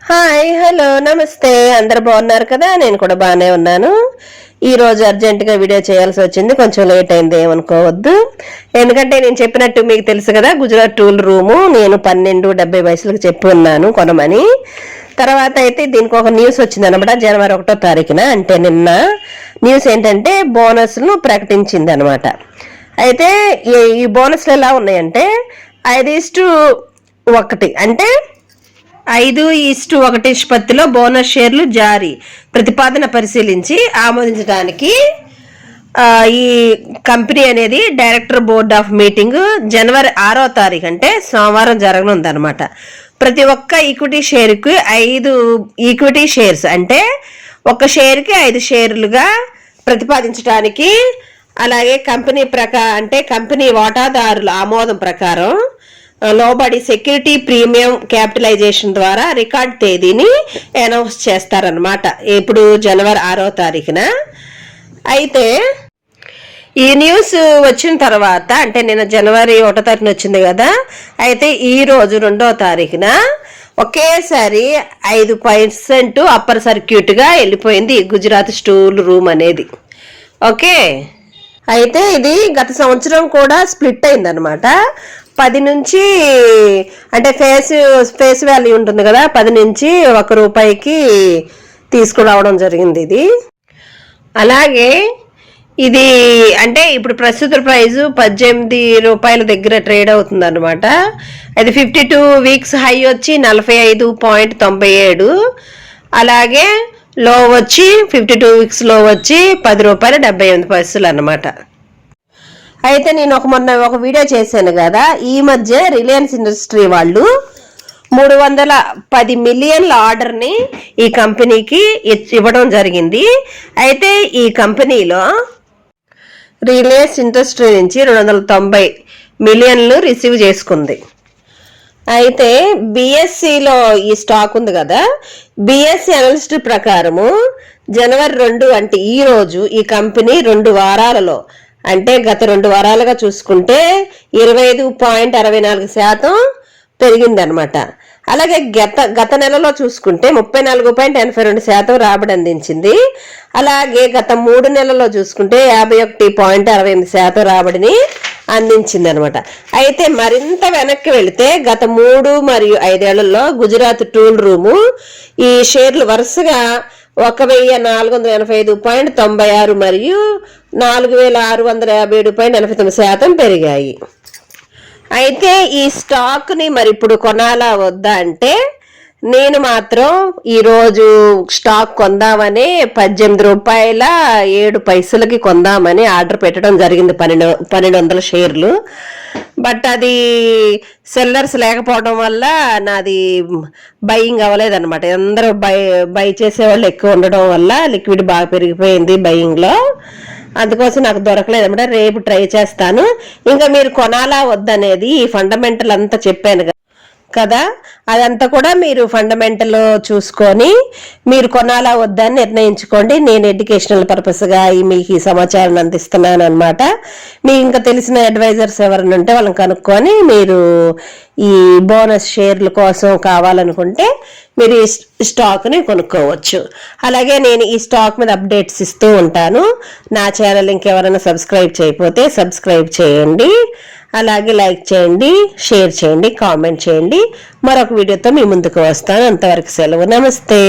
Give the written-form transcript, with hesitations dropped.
Hi hello నమస్తే అందరు బాగున్నారు కదా. నేను కూడా బాగానే ఉన్నాను. ఈరోజు అర్జెంటుగా వీడియో చేయాల్సి వచ్చింది, కొంచెం లేట్ అయింది ఏమనుకోవద్దు. ఎందుకంటే నేను చెప్పినట్టు మీకు తెలుసు కదా, గుజరాత్ టూల్ రూము నేను 12:70 చెప్పి ఉన్నాను కొనమని. తర్వాత అయితే దీనికి ఒక న్యూస్ వచ్చింది అనమాట. జనవరి 1వ తారీఖున, అంటే నిన్న న్యూస్ ఏంటంటే బోనస్ను ప్రకటించింది అనమాట. అయితే ఈ బోనస్లు ఎలా ఉన్నాయంటే 5:1, అంటే 5:1 నిష్పత్తిలో బోనస్ షేర్లు జారీ ప్రతిపాదన పరిశీలించి ఆమోదించడానికి ఈ కంపెనీ అనేది డైరెక్టర్ బోర్డ్ ఆఫ్ మీటింగ్ జనవరి 6వ తారీఖు, అంటే సోమవారం జరగనుందనమాట. ప్రతి ఒక్క ఈక్విటీ షేర్కి 5 ఈక్విటీ షేర్స్, అంటే ఒక షేర్కి 5 షేర్లుగా ప్రతిపాదించడానికి, అలాగే కంపెనీ అంటే కంపెనీ వాటాదారుల ఆమోదం ప్రకారం లోబడి సెక్యూరిటీ ప్రీమియం క్యాపిటలైజేషన్ ద్వారా రికార్డ్ తేదీని అనౌన్స్ చేస్తారనమాట, ఇప్పుడు జనవరి 6వ తారీఖున. అయితే ఈ న్యూస్ వచ్చిన తర్వాత, అంటే నిన్న జనవరి 1వ తారీఖున వచ్చింది కదా, అయితే ఈ రోజు 2వ తారీఖున ఒకేసారి 5% అప్పర్ సర్క్యూట్గా వెళ్ళిపోయింది గుజరాత్ స్టూల్ రూమ్ అనేది. ఓకే, అయితే ఇది గత సంవత్సరం కూడా స్ప్లిట్ అయిందనమాట. 10 నుంచి, అంటే ఫేస్ వాల్యూ ఉంటుంది కదా, 10 నుంచి ₹1 తీసుకురావడం జరిగింది ఇది. అలాగే ఇది అంటే ఇప్పుడు ప్రస్తుత ప్రైజు ₹18 దగ్గర ట్రేడ్ అవుతుంది అనమాట. అది 52 వీక్స్ హై వచ్చి 45.97, అలాగే లో వచ్చి 52 వీక్స్ లో వచ్చి ₹10.78 అనమాట. అయితే నేను మొన్న ఒక వీడియో చేశాను కదా, ఈ మధ్య రిలయన్స్ ఇండస్ట్రీ వాళ్ళు 310 మిలియన్ల ఆర్డర్ని ఈ కంపెనీకి ఇవ్వడం జరిగింది. అయితే ఈ కంపెనీలో రిలయన్స్ ఇండస్ట్రీ నుంచి 290 మిలియన్లు రిసీవ్ చేసుకుంది. అయితే బిఎస్సిలో ఈ స్టాక్ ఉంది కదా, బిఎస్సి అనలిస్ట్ ప్రకారము జనవరి 2, అంటే ఈ రోజు ఈ కంపెనీ 2 వారాలలో, అంటే గత 2 వారాలుగా చూసుకుంటే 25.64% పెరిగిందనమాట. అలాగే గత నెలలో చూసుకుంటే 34.82% రాబడి అందించింది. అలాగే గత 3 నెలల్లో చూసుకుంటే 51.68% రాబడిని అందించింది అనమాట. అయితే మరింత వెనక్కి వెళితే గత 3 మరియు 5 ఏళ్లలో గుజరాత్ టూల్ రూము ఈ షేర్లు వరుసగా 1485.96 మరియు 4657.89% పెరిగాయి. అయితే ఈ స్టాక్ని మరి ఇప్పుడు కొనాలా వద్దా అంటే, నేను మాత్రం ఈరోజు స్టాక్ కొందామని ₹18.07 కొందామని ఆర్డర్ పెట్టడం జరిగింది, 1200 షేర్లు. బట్ అది సెల్లర్స్ లేకపోవడం వల్ల నాది బయింగ్ అవ్వలేదన్నమాట. అందరూ బై చేసేవాళ్ళు ఎక్కువ ఉండడం వల్ల లిక్విడ్ బాగా పెరిగిపోయింది బయింగ్లో, అందుకోసం నాకు దొరకలేదు అనమాట. రేపు ట్రై చేస్తాను. ఇంకా మీరు కొనాలా వద్దనేది ఈ ఫండమెంటల్ అంతా చెప్పాను కదా, అదంతా కూడా మీరు ఫండమెంటల్ చూసుకొని మీరు కొనాలా వద్దని నిర్ణయించుకోండి. నేను ఎడ్యుకేషనల్ పర్పస్గా మీకు ఈ సమాచారాన్ని అందిస్తున్నాను అనమాట. మీకు ఇంకా తెలిసిన అడ్వైజర్స్ ఎవరైనా ఉంటే వాళ్ళని కనుక్కొని మీరు ఈ బోనస్ షేర్ల కోసం కావాలనుకుంటే మీరు ఈ స్టాక్ని కొనుక్కోవచ్చు. అలాగే నేను ఈ స్టాక్ మీద అప్డేట్స్ ఇస్తూ ఉంటాను. నా ఛానల్ ఇంకెవరైనా సబ్స్క్రైబ్ చేయకపోతే సబ్స్క్రైబ్ చేయండి. అలాగే లైక్ చేయండి, షేర్ చేయండి, కామెంట్ చేయండి. మరొక వీడియోతో మీ ముందుకు వస్తాను. అంతవరకు సెలవు, నమస్తే.